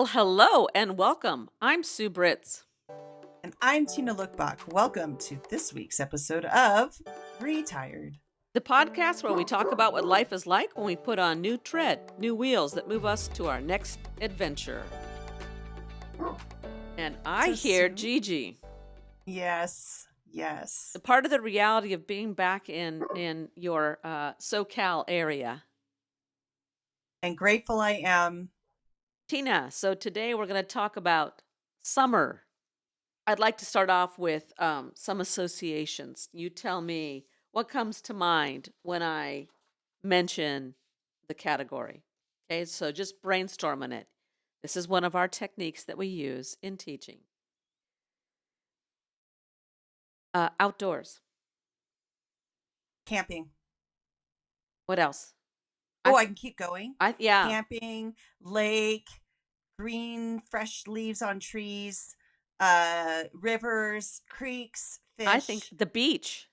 Well, hello and welcome. I'm Sue Britz, And I'm Tina Lokkbakk. Welcome to this week's episode of Retired. the podcast where we talk about what life is like when we put on new tread, new wheels that move us to our next adventure. And I So, hear Sue, Gigi. yes, The yes. part of the reality of being back in your SoCal area. And grateful I am. Tina, so today we're going to talk about summer. I'd like to start off with some associations. You tell me what comes to mind when I mention the category. Okay, so just brainstorming it. This is one of our techniques that we use in teaching. Outdoors. Camping. What else? Oh, I, I can keep going. yeah. Camping, lake, green, fresh leaves on trees, rivers, creeks, I think fish. the beach.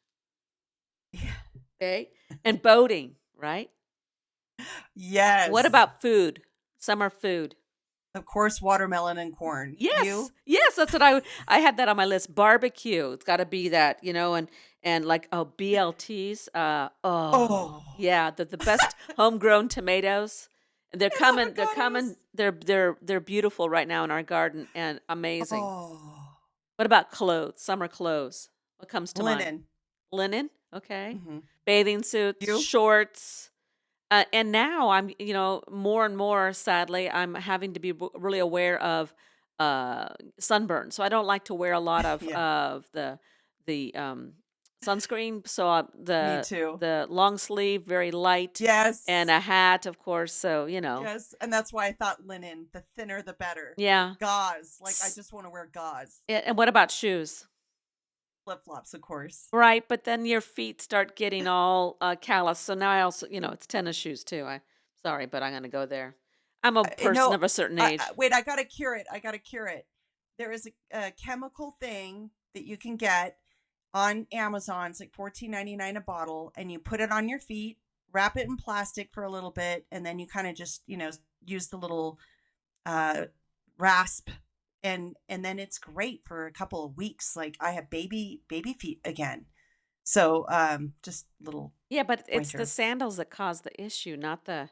Yeah. Okay, and boating. Right. What Yes. about food? Summer food. Of course, watermelon and corn. Yes, You? yes, that's what I had that on my list. Barbecue. It's got to be that, and like BLTs. Oh, Yeah, the best homegrown tomatoes. And they're and coming. They're coming. avocados. They're beautiful right now in our garden and amazing. Oh, What about clothes? Summer clothes. What comes to mind? linen. Linen. Okay. Hmm. Bathing suits, You? shorts. And now I'm, more and more, sadly, I'm having to be really aware of sunburn. So I don't like to wear a lot of Yeah, the sunscreen. So me the too. the long sleeve, very light, and Yes, a hat, of course. So yes. And that's why I thought linen, the thinner the better. yeah. Gauze, like I S- just want to wear gauze. And what about shoes? Flip flops, of course. Right, but then your feet start getting all callous. So now I also, it's tennis shoes too. I sorry, but I'm going to go there. I'm a person No, of a certain age. wait, I got to cure it. I got to cure it. There is a chemical thing that you can get on Amazon. It's like $14.99 a bottle, and you put it on your feet, wrap it in plastic for a little bit, and then you kind of just, use the little uh, rasp, and then it's great for a couple of weeks. Like I have baby feet again. So just little Yeah, but it's the pointer. sandals that cause the issue, not the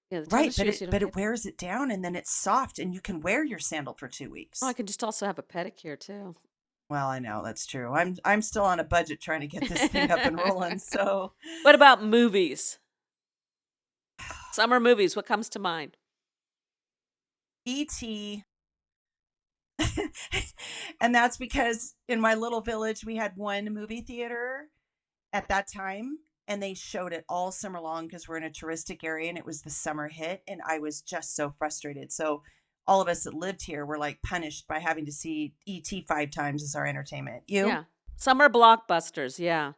Right, tennis shoes. You don't but get it that. wears it down, and then it's soft, and you can wear your sandal for 2 Oh, I weeks. can just also have a pedicure too. Well, I know that's true. I'm still on a budget trying to get this thing up and rolling. So What about movies? Summer movies. What comes to mind? ET. And that's because in my little village we had one movie theater at that time, and they showed it all summer long because we're in a touristic area and it was the summer hit, and I was just so frustrated. So all of us that lived here were like punished by having to see ET 5 times as our entertainment. You? Yeah, summer blockbusters. Yeah.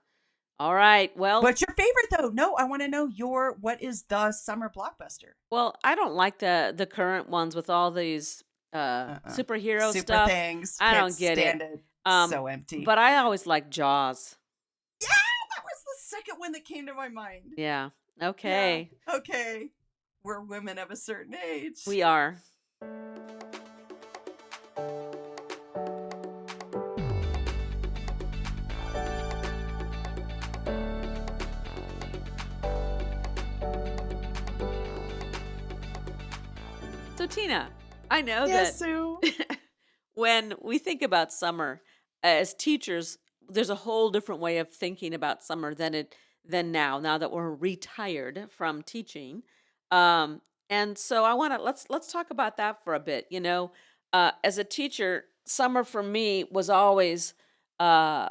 All right. Well, What's your favorite though? No, I want to know what is the summer blockbuster? I don't like the current ones with all these Uh-uh. superhero Super stuff. things. I Can't don't get it. stand it. Um, So empty. but I always like Jaws. Yeah, that was the second one that came to my mind. Yeah. Yeah. Okay. Okay. We're women of a certain age. We are. So Tina, I know Yes, that Sue. when we think about summer as teachers, there's a whole different way of thinking about summer than now that we're retired from teaching. Um, and so I want to let's talk about that for a bit. As a teacher, summer for me was always, uh,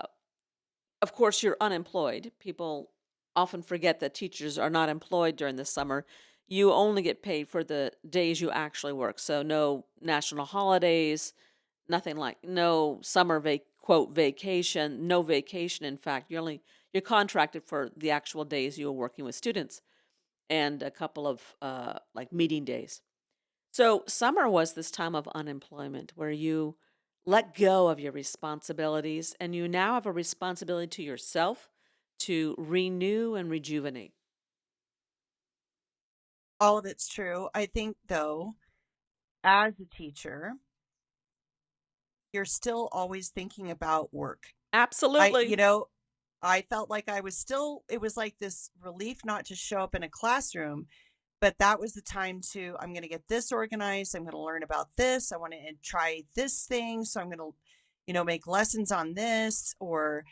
of course, you're unemployed. People often forget that teachers are not employed during the summer. You only get paid for the days you actually work. So no national holidays, nothing like no summer quote vacation, no vacation. In fact, you're contracted for the actual days you are working with students and a couple of like meeting days. So summer was this time of unemployment where you let go of your responsibilities and you now have a responsibility to yourself to renew and rejuvenate. All of it's true. I think though, as a teacher, you're still always thinking about work. I, Absolutely. you know, I felt like I was still, it was like this relief not to show up in a classroom, but that was the time to, I'm going to get this organized. I'm going to learn about this. I want to try this thing. So I'm going to, make lessons on this. Or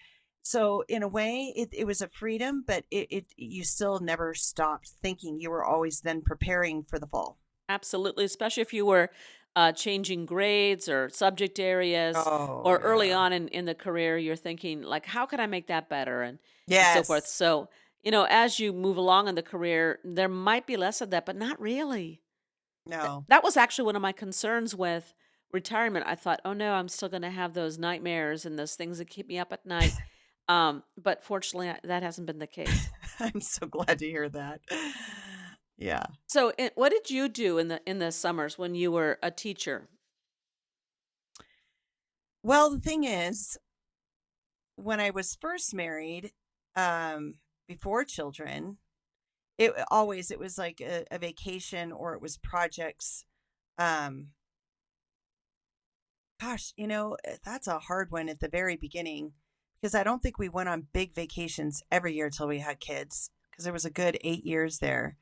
so in a way, it was a freedom, but you still never stopped thinking. You were always then preparing for the fall. Absolutely, especially if you were changing grades or subject areas, Oh, or early yeah. on in the career, you're thinking like, how can I make that better, and so forth. Yes. So, as you move along in the career, there might be less of that, but not really. No. That was actually one of my concerns with retirement. I thought, oh no, I'm still going to have those nightmares and those things that keep me up at night. But fortunately, that hasn't been the case. I'm so glad to hear that. Yeah. So, what did you do in the summers when you were a teacher? Well, the thing is, when I was first married, um, before children, it was like a vacation or it was projects. Um, Gosh, that's a hard one at the very beginning because I don't think we went on big vacations every year till we had kids because there was a good 8 years there.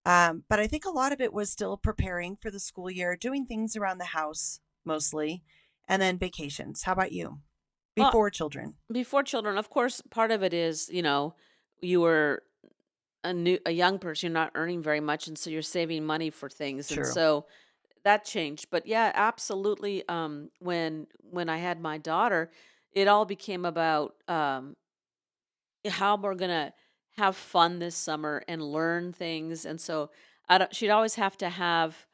But I think a lot of it was still preparing for the school year, doing things around the house mostly, and then vacations. How about you? Well, Before children. before children, of course, part of it is, you were a young person, you're not earning very much, and so you're saving money for things, and True. so that changed. But yeah, absolutely. When I had my daughter, it all became about how we're gonna have fun this summer and learn things, and so she'd always have to have,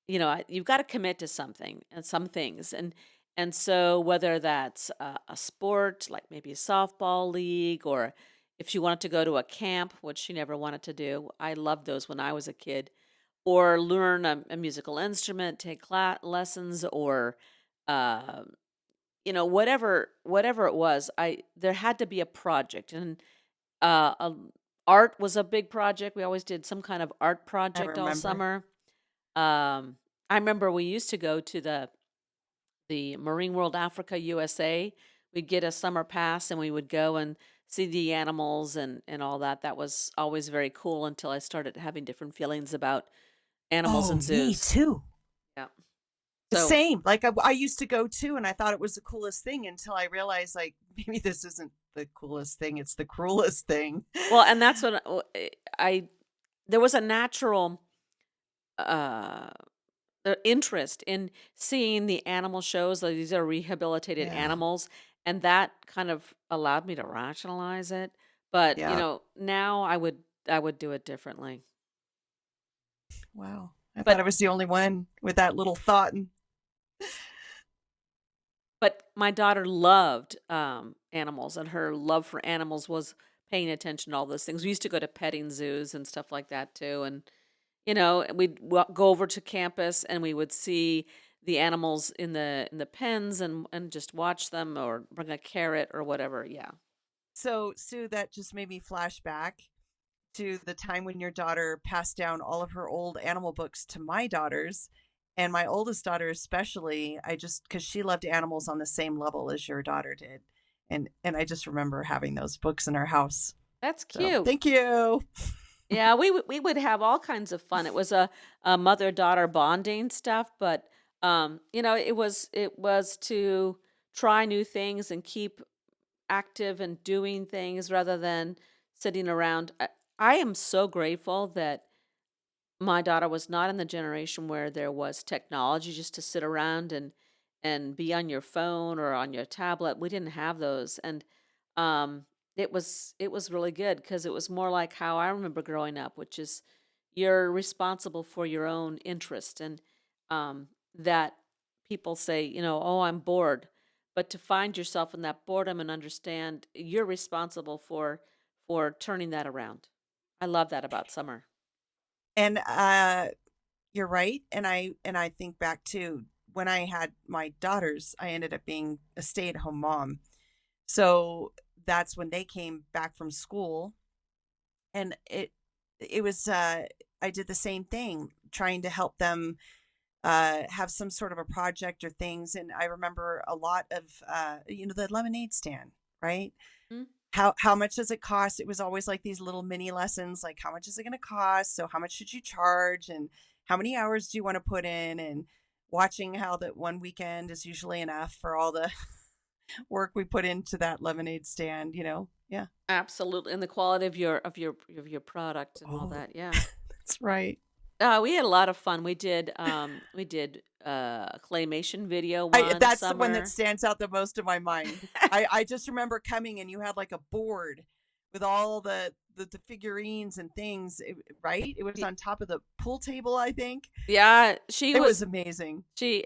you've got to commit to something and some things, and so whether that's a sport like maybe a softball league, or if she wanted to go to a camp, which she never wanted to do. I loved those when I was a kid. Or learn a musical instrument, take lessons, or uh, whatever it was. I There had to be a project, and uh, um, art was a big project. We always did some kind of art I project all remember. summer. I remember we used to go to the Marine World Africa, USA. We'd get a summer pass and we would go and see the animals and all that. That was always very cool until I started having different feelings about animals Oh, in me zoos. too. Yeah. The So, same. Like I used to go too, and I thought it was the coolest thing until I realized, like, maybe this isn't the coolest thing. It's the cruelest thing. well, and that's what I there was a natural uh interest in seeing the animal shows. Like, these are rehabilitated Yeah. animals, and that kind of allowed me to rationalize it. But, Yeah. now I would do it differently. Wow. I thought But I was the only one with that little thought. And but my daughter loved animals, and her love for animals was paying attention to all those things. We used to go to petting zoos and stuff like that too, and we'd go over to campus and we would see the animals in the pens, and just watch them, or bring a carrot or whatever. Yeah. so, Sue, that just made me flash back to the time when your daughter passed down all of her old animal books to my daughters. And my oldest daughter, especially, I just, because she loved animals on the same level as your daughter did. And I just remember having those books in our house. That's So cute. thank you. Yeah, we would have all kinds of fun. It was a mother daughter bonding stuff, but it was to try new things and keep active and doing things rather than sitting around. I am so grateful that my daughter was not in the generation where there was technology just to sit around and be on your phone or on your tablet. We didn't have those, and um, it was really good because it was more like how I remember growing up, which is you're responsible for your own interest, and that people say, oh, I'm bored, but to find yourself in that boredom and understand you're responsible for turning that around. I love that about summer. And you're right. And I think back to when I had my daughters, I ended up being a stay-at-home mom. So that's when they came back from school, and it was I did the same thing, trying to help them have some sort of a project or things. And I remember a lot of, the lemonade stand, right? Mm. How much does it cost? It was always like these little mini lessons, like how much is it going to cost? So how much should you charge? And how many hours do you want to put in? And watching how that one weekend is usually enough for all the work we put into that lemonade stand, Yeah. Absolutely, and the quality of your product and all Oh, that, yeah. that's right. We had a lot of fun. We did a claymation video one That's the one that summer. stands out the most in my mind. I just remember coming and you had like a board with all the figurines and things, right? It was Y on top of the pool table, I think. Yeah, It was amazing. she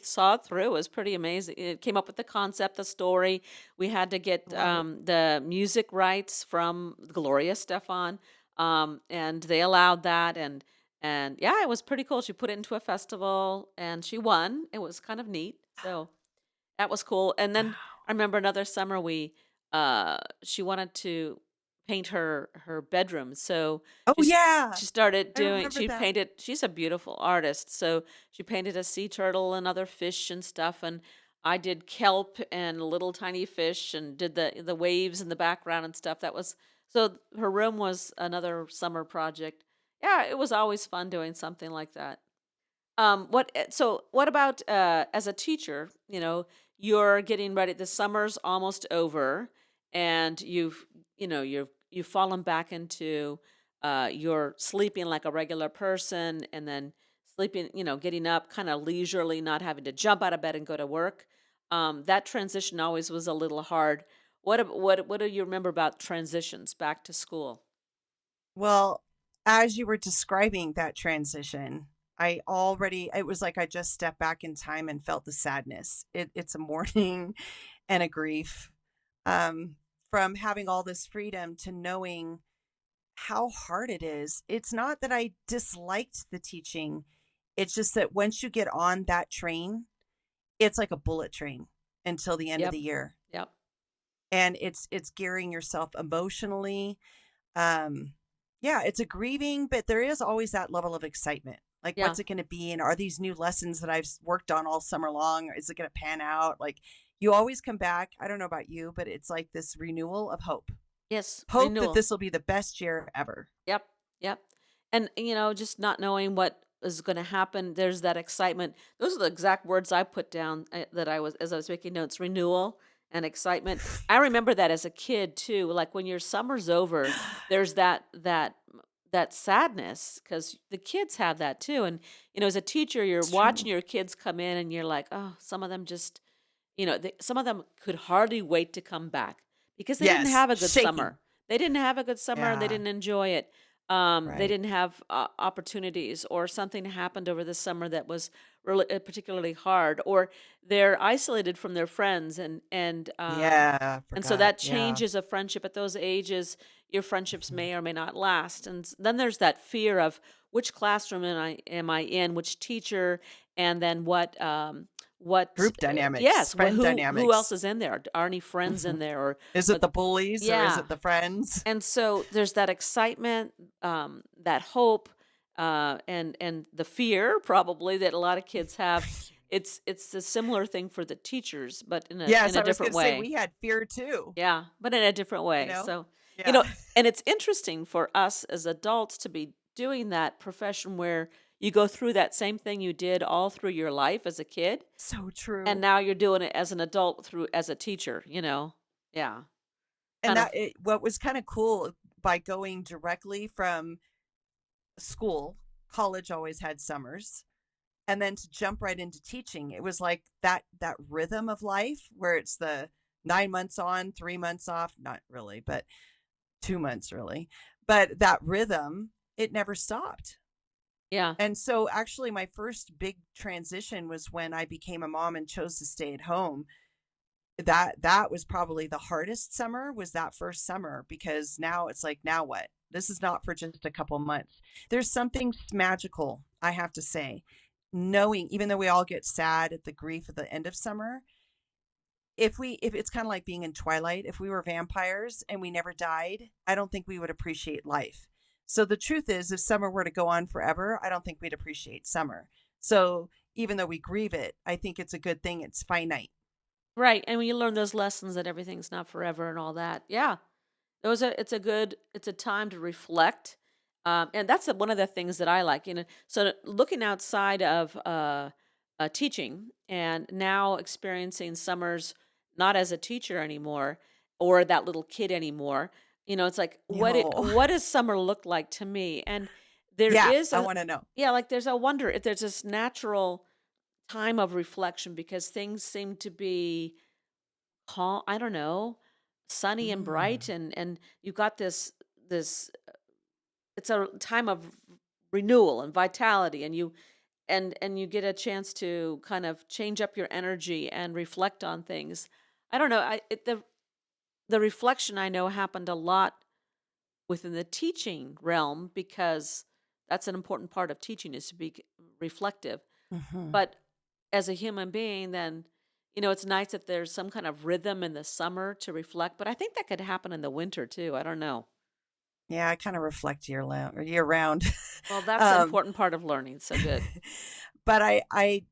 saw it through. It was pretty amazing. It came up with the concept, the story. We had to get Love it. the music rights from Gloria Stefan, and they allowed that. And yeah, it was pretty cool. She put it into a festival, and she won. It was kind of neat. So that was cool. And then Wow. I remember another summer she wanted to paint her bedroom. So Oh she s- yeah. she started I doing remember she that. painted she's a beautiful artist. So she painted a sea turtle and other fish and stuff, and I did kelp and little tiny fish and did the waves in the background and stuff. That was so her room was another summer project. Yeah, it was always fun doing something like that. So what about as a teacher, you're getting ready, the summer's almost over and you've fallen back into you're sleeping like a regular person and then sleeping, getting up kind of leisurely, not having to jump out of bed and go to work. That transition always was a little hard. What do you remember about transitions back to school? Well, as you were describing that transition, it was like I just stepped back in time and felt the sadness. It's a mourning and a grief, um, from having all this freedom to knowing how hard it is. It's not that I disliked the teaching. It's just that once you get on that train, it's like a bullet train until the end of Yep. the year. Yep. And it's gearing yourself emotionally. Um, yeah, it's a grieving, but there is always that level of excitement. Like, Yeah. what's it going to be? And are these new lessons that I've worked on all summer long? Is it going to pan out? Like, you always come back. I don't know about you, but it's like this renewal of hope. Yes. Hope that Renewal. this will be the best year ever. Yep, yep. And, just not knowing what is gonna happen, there's that excitement. Those are the exact words I put down, that I was as I was making notes, renewal and excitement. I remember that as a kid too, like, when your summer's over, there's that sadness because the kids have that too, and, as a teacher, you're It's watching true. your kids come in and you're like, "Oh, some of them just" some of them could hardly wait to come back because they didn't Yes, have a good shaking. summer. They didn't have a good summer and they Yeah, didn't enjoy it. They right. didn't have opportunities, or something happened over the summer that was really particularly hard, or they're isolated from their friends, Yeah, and so forgot. that Yeah. changes a friendship at those ages. Your friendships may or may not last, and then there's that fear of which classroom am I in, which teacher, and then what Group dynamics, yes, friend who else dynamics. is in there? Are any friends Mhm. in there, or Is it uh, the bullies or is yeah. it the friends? And so there's that excitement, that hope, and the fear probably that a lot of kids have. It's a similar thing for the teachers, but in a Yes, I was different gonna say way. we had fear too, Yeah, but in a different you way. know? So, you Yeah. know, and it's interesting for us as adults to be doing that profession where you go through that same thing you did all through your life as a kid, So and true. now you're doing it as an adult through as a teacher. Yeah. And Kind of what was kind of cool by going directly from school, college always had summers, and then to jump right into teaching, it was like that rhythm of life where it's the 9 months on, 3 months off, not really, but 2 months really. But that rhythm, it never stopped. yeah. And so actually my first big transition was when I became a mom and chose to stay at home. That was probably the hardest summer, was that first summer, because now it's like, now what? This is not for just a couple months. There's something magical, I have to say, knowing, even though we all get sad at the grief at the end of summer, if it's kind of like being in Twilight, if we were vampires and we never died, I don't think we would appreciate life. So the truth is, if summer were to go on forever, I don't think we'd appreciate summer. So even though we grieve it, I think it's a good thing it's finite. Right, and when you learn those lessons that everything's not forever and all that, yeah, it's a time to reflect, and that's one of the things that I like, So looking outside of teaching and now experiencing summers not as a teacher anymore or that little kid anymore, it's like No. what does summer look like to me? And there Yeah, is I a want to know. yeah, like there's a wonder if there's this natural time of reflection because things seem to be calm, I don't know, sunny and bright, Mm. and you've got this it's a time of renewal and vitality, and you get a chance to kind of change up your energy and reflect on things. I don't know, the reflection I know happened a lot within the teaching realm because that's an important part of teaching is to be reflective. Hmm. But as a human being, then, it's nice that there's some kind of rhythm in the summer to reflect, but I think that could happen in the winter too. I don't know. Yeah, I kind of reflect year round. Well, that's an um, important part of learning. So good. but I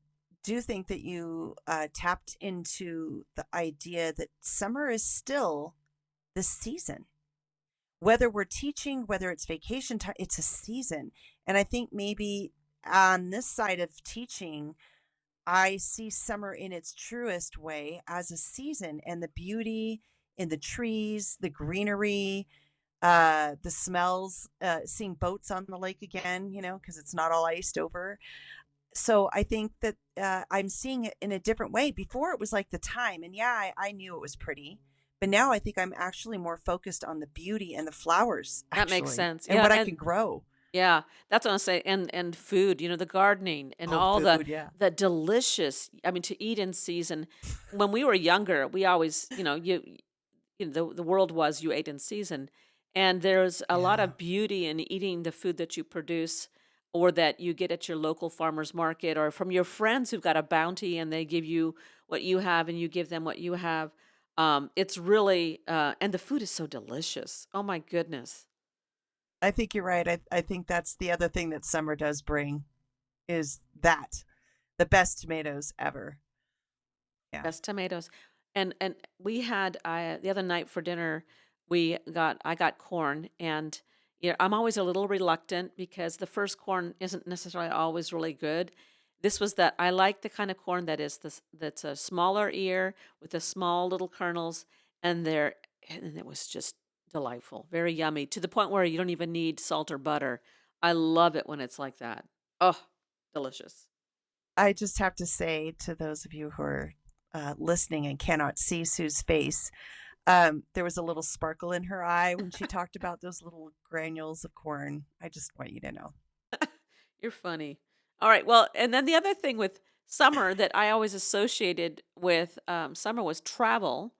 do think that you tapped into the idea that summer is still the season. Whether we're teaching, whether it's vacation time, it's a season. And I think maybe on this side of teaching, I see summer in its truest way as a season and the beauty in the trees, the greenery, the smells, seeing boats on the lake again, because it's not all iced over. So I think that I'm seeing it in a different way. Before it was like the time, and yeah, I knew it was pretty, but now I think I'm actually more focused on the beauty and the flowers, That makes actually, sense. and Yeah. what I And can grow. yeah, that's what I say. And food, the gardening and Oh, all the food, yeah. the delicious, I mean, to eat in season. When we were younger, we always, the world was you ate in season, and there's a lot Yeah. of beauty in eating the food that you produce or that you get at your local farmers market or from your friends who've got a bounty and they give you what you have and you give them what you have. It's really and the food is so delicious. Oh my goodness. I think you're right. I think that's the other thing that summer does bring is that the best tomatoes ever. Yeah. Best tomatoes. And we had the other night for dinner, I got corn, and I'm always a little reluctant because the first corn isn't necessarily always really good. This was that I like the kind of corn that's a smaller ear with the small little kernels, and and it was just delightful, very yummy, to the point where you don't even need salt or butter. I love it when it's like that. Oh, delicious. I just have to say to those of you who are listening and cannot see Sue's face, there was a little sparkle in her eye when she talked about those little granules of corn. I just want you to know. You're funny. All right. Well, and then the other thing with summer that I always associated with summer was travel.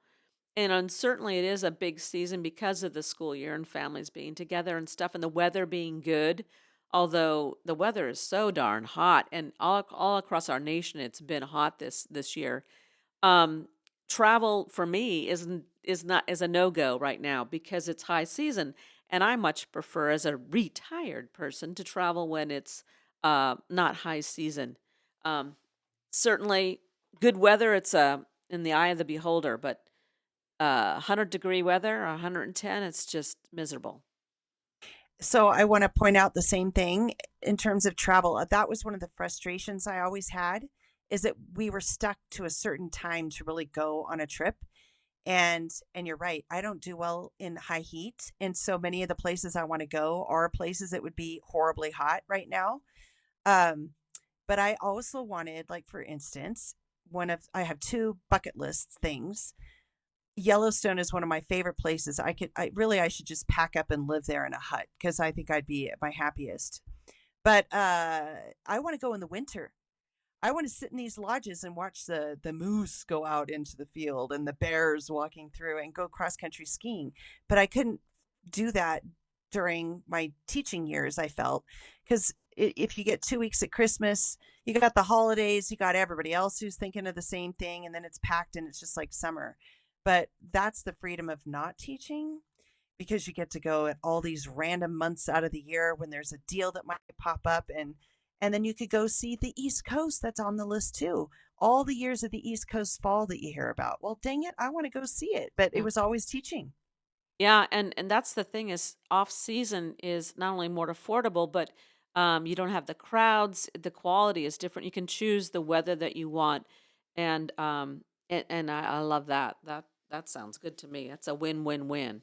And certainly it is a big season because of the school year and families being together and stuff and the weather being good. Although the weather is so darn hot and all across our nation it's been hot this year. Um, Travel for me is a no-go right now because it's high season, and I much prefer as a retired person to travel when it's not high season. Um, Certainly good weather, it's in the eye of the beholder, but 100-degree weather, 110, it's just miserable. So I want to point out the same thing in terms of travel. That was one of the frustrations I always had is that we were stuck to a certain time to really go on a trip. And you're right. I don't do well in high heat. And so many of the places I want to go are places that would be horribly hot right now. Um, but I also wanted, like, for instance, I have two bucket list things. Yellowstone is one of my favorite places. I should just pack up and live there in a hut because I think I'd be at my happiest. But I want to go in the winter. I want to sit in these lodges and watch the moose go out into the field and the bears walking through and go cross country skiing. But I couldn't do that during my teaching years, I felt, because if you get 2 weeks at Christmas, you got the holidays, you got everybody else who's thinking of the same thing, and then it's packed and it's just like summer. But that's the freedom of not teaching because you get to go at all these random months out of the year when there's a deal that might pop up. And And then you could go see the East Coast that's on the list too. All the years of the East Coast fall that you hear about. Well, dang it, I want to go see it. But it Yeah. was always teaching. Yeah, and that's the thing is off season is not only more affordable, but you don't have the crowds. The quality is different. You can choose the weather that you want, and I love that. That sounds good to me. That's a win-win-win.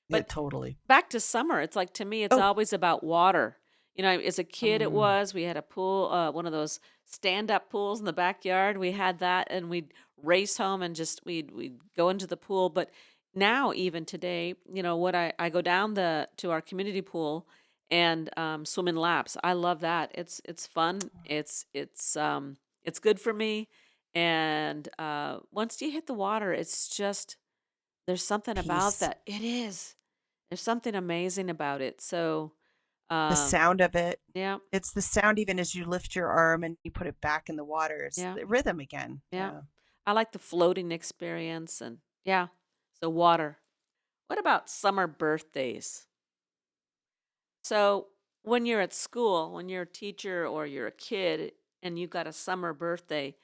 Yeah, But totally. back to summer, it's like to me, it's Oh, always about water. You know, as a kid, it mm, was. We had a pool, one of those stand-up pools in the backyard. We had that, and we'd race home and just we'd go into the pool. But now, even today, you know, what I go down the to our community pool and swim in laps. I love that. It's fun. It's good for me. And once you hit the water, it's just there's something about peace. that. It is. There's something amazing about it. So, The um, sound of it. yeah, It's the sound even as you lift your arm and you put it back in the water. It's yeah, the rhythm again. yeah. Yeah. I like the floating experience and yeah. So water. What about summer birthdays? So when you're at school, when you're a teacher or you're a kid and you got a summer birthday,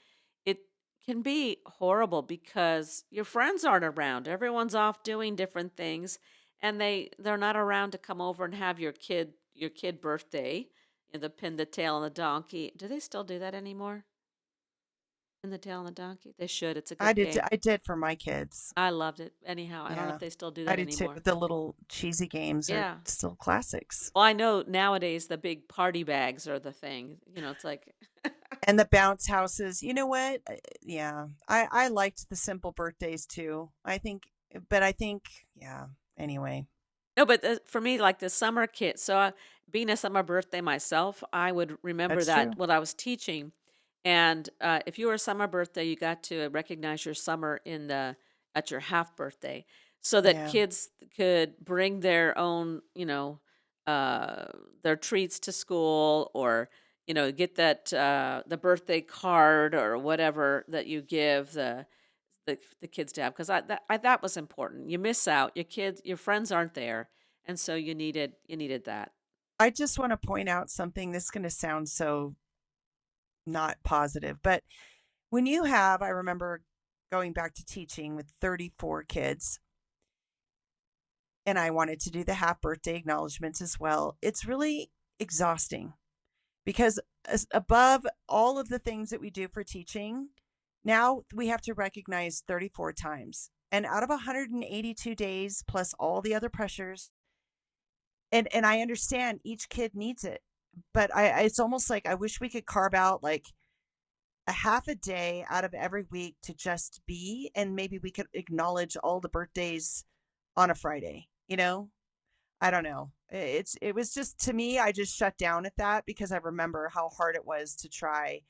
it can be horrible because your friends aren't around. Everyone's off doing different things and they're not around to come over and have your kid birthday in the pin the tail on the donkey. Do they still do that anymore? Pin the tail on the donkey? They should. It's a I good did game. I did for my kids. I loved it. Anyhow, I don't know if Yeah. they still do I that did too. anymore. The little cheesy games are Yeah. still classics. Well, I know nowadays the big party bags are the thing. It's like And the bounce houses. You know what? Yeah. I liked the simple birthdays too. I think yeah, anyway. no, but for me, like the summer kit. So, being a summer birthday myself, I would remember That's that true. when I was teaching. And if you were a summer birthday, you got to recognize your summer in the at your half birthday, so that Yeah. kids could bring their own, uh, their treats to school, or get that the birthday card or whatever that you give the kids to have because that was important. You miss out, your friends aren't there, and so you needed that. I just want to point out something. This is going to sound so not positive, but when you have, I remember going back to teaching with 34 kids, and I wanted to do the half birthday acknowledgments as well. It's really exhausting because above all of the things that we do for teaching, now we have to recognize 34 times. And out of 182 days plus all the other pressures, and I understand each kid needs it, but it's almost like I wish we could carve out like a half a day out of every week to just be, and maybe we could acknowledge all the birthdays on a Friday, you know? I don't know. It was just to me, I just shut down at that because I remember how hard it was to try.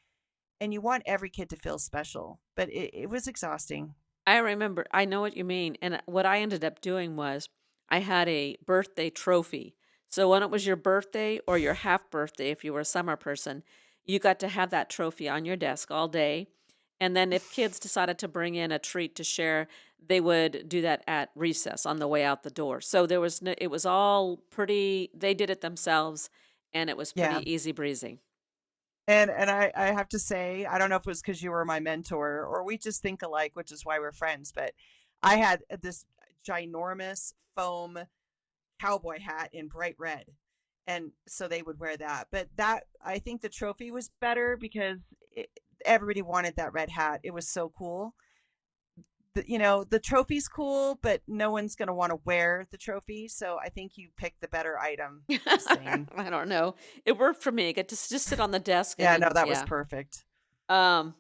And you want every kid to feel special, but it was exhausting. I remember, I know what you mean, and what I ended up doing was I had a birthday trophy. So when it was your birthday or your half birthday, if you were a summer person, you got to have that trophy on your desk all day. And then if kids decided to bring in a treat to share, they would do that at recess on the way out the door. So there was no, it was all pretty, they did it themselves and it was Yeah. pretty easy breezy. And I have to say, I don't know if it was because you were my mentor or we just think alike, which is why we're friends, but I had this ginormous foam cowboy hat in bright red. And so they would wear that. But that, I think the trophy was better because everybody wanted that red hat. It was so cool. The trophy's cool, but no one's going to want to wear the trophy. So I think you picked the better item. Just saying. I don't know. It worked for me. I get to just sit on the desk and Yeah, no, then, that was yeah. perfect. Um,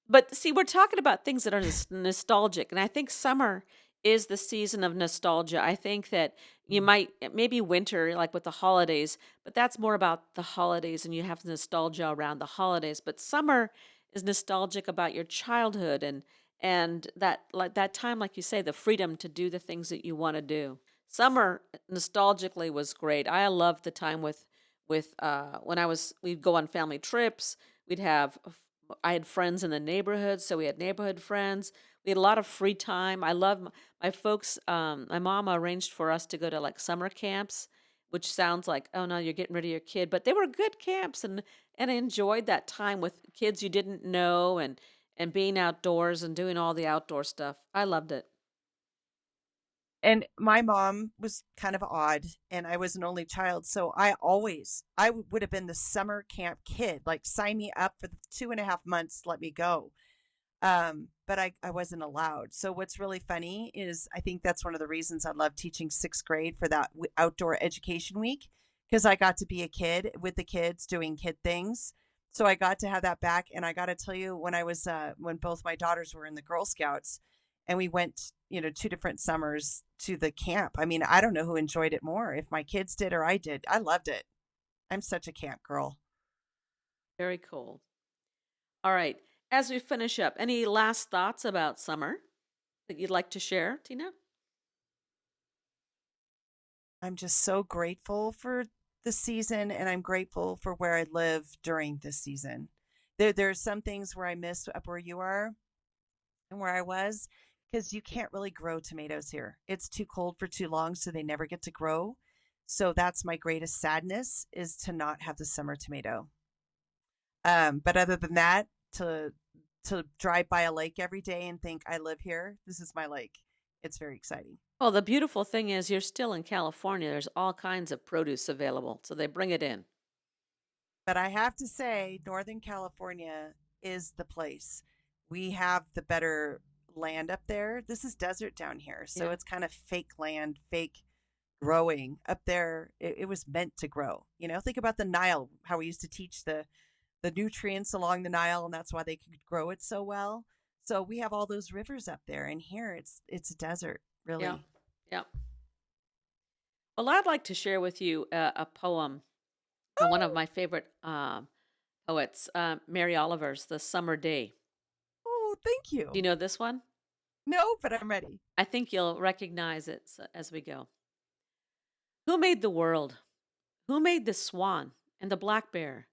but see, we're talking about things that are nostalgic, and I think summer is the season of nostalgia. I think that you Mm. might maybe winter, like with the holidays, but that's more about the holidays, and you have nostalgia around the holidays. But summer is nostalgic about your childhood and that like that time, like you say, the freedom to do the things that you want to do. Summer nostalgically was great. I loved the time with when we'd go on family trips. We'd have I had friends in the neighborhood, so we had neighborhood friends. We had a lot of free time. I love my folks. My mom arranged for us to go to like summer camps which sounds like, oh no, you're getting rid of your kid. But they were good camps, and I enjoyed that time with kids you didn't know, and being outdoors and doing all the outdoor stuff. I loved it. And my mom was kind of odd, and I was an only child, so I would have been the summer camp kid, like sign me up for the 2.5 months, let me go. But I wasn't allowed. So what's really funny is I think that's one of the reasons I love teaching sixth grade for that outdoor education week, because I got to be a kid with the kids doing kid things. So I got to have that back. And I got to tell you, when both my daughters were in the Girl Scouts and we went, 2 different summers to the camp. I mean, I don't know who enjoyed it more, if my kids did or I did. I loved it. I'm such a camp girl. Very cool. All right. As we finish up, any last thoughts about summer that you'd like to share, Tina? I'm just so grateful for the season, and I'm grateful for where I live during this season. There are some things where I miss up where you are and where I was, because you can't really grow tomatoes here. It's too cold for too long, so they never get to grow. So that's my greatest sadness, is to not have the summer tomato. But other than that, to drive by a lake every day and think I live here, this is my lake. It's very exciting. Well, the beautiful thing is you're still in California. There's all kinds of produce available, so they bring it in. But I have to say, Northern California is the place. We have the better land up there. This is desert down here. So Yeah. it's kind of fake land, fake growing. Up there, it was meant to grow. Think about the Nile, how we used to teach the nutrients along the Nile, and that's why they could grow it so well. So we have all those rivers up there, and here it's a desert, Yeah. really. Yeah. Well, I'd like to share with you a poem by one of Oh, my favorite poets, Mary Oliver's The Summer Day. oh, thank Do you you. know this one? No, but I'm ready. I think you'll recognize it as we go. Who made the world? Who made the swan and the black bear?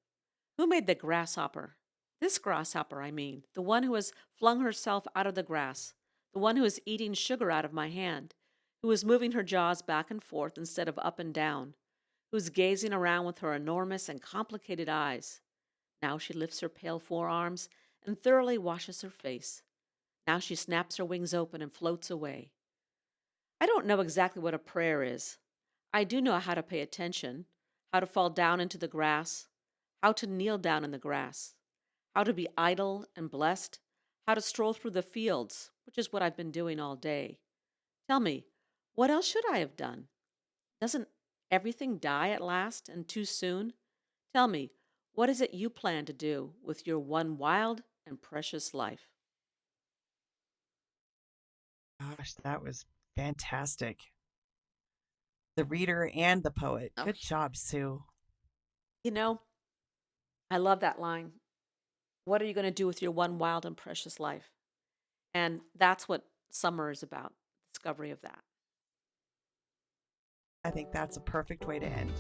Who made the grasshopper? This grasshopper, I mean, the one who has flung herself out of the grass, the one who is eating sugar out of my hand, who is moving her jaws back and forth instead of up and down, who is gazing around with her enormous and complicated eyes. Now she lifts her pale forearms and thoroughly washes her face. Now she snaps her wings open and floats away. I don't know exactly what a prayer is. I do know how to pay attention, how to fall down into the grass, how to kneel down in the grass, how to be idle and blessed, how to stroll through the fields, which is what I've been doing all day. Tell me, what else should I have done? Doesn't everything die at last and too soon? Tell me, what is it you plan to do with your one wild and precious life? Gosh, that was fantastic. The reader and the poet. Oh, Good job, Sue. you know, I love that line. What are you going to do with your one wild and precious life? And that's what summer is about, discovery of that. I think that's a perfect way to end.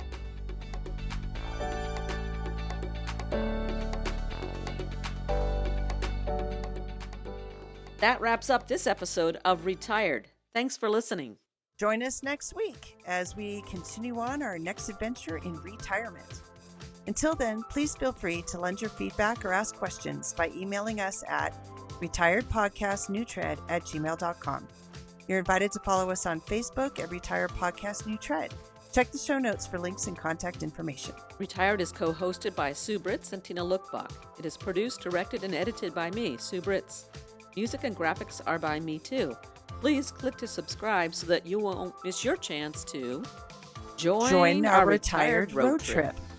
That wraps up this episode of Retired. Thanks for listening. Join us next week as we continue on our next adventure in retirement. Until then, please feel free to lend your feedback or ask questions by emailing us at retiredpodcastnewtread@gmail.com. You're invited to follow us on Facebook at Retired Podcast New Tread. Check the show notes for links and contact information. Retired is co-hosted by Sue Britz and Tina Lokkbakk. It is produced, directed, and edited by me, Sue Britz. Music and graphics are by me too. Please click to subscribe so that you won't miss your chance to join Join our our retired retired road road trip. trip.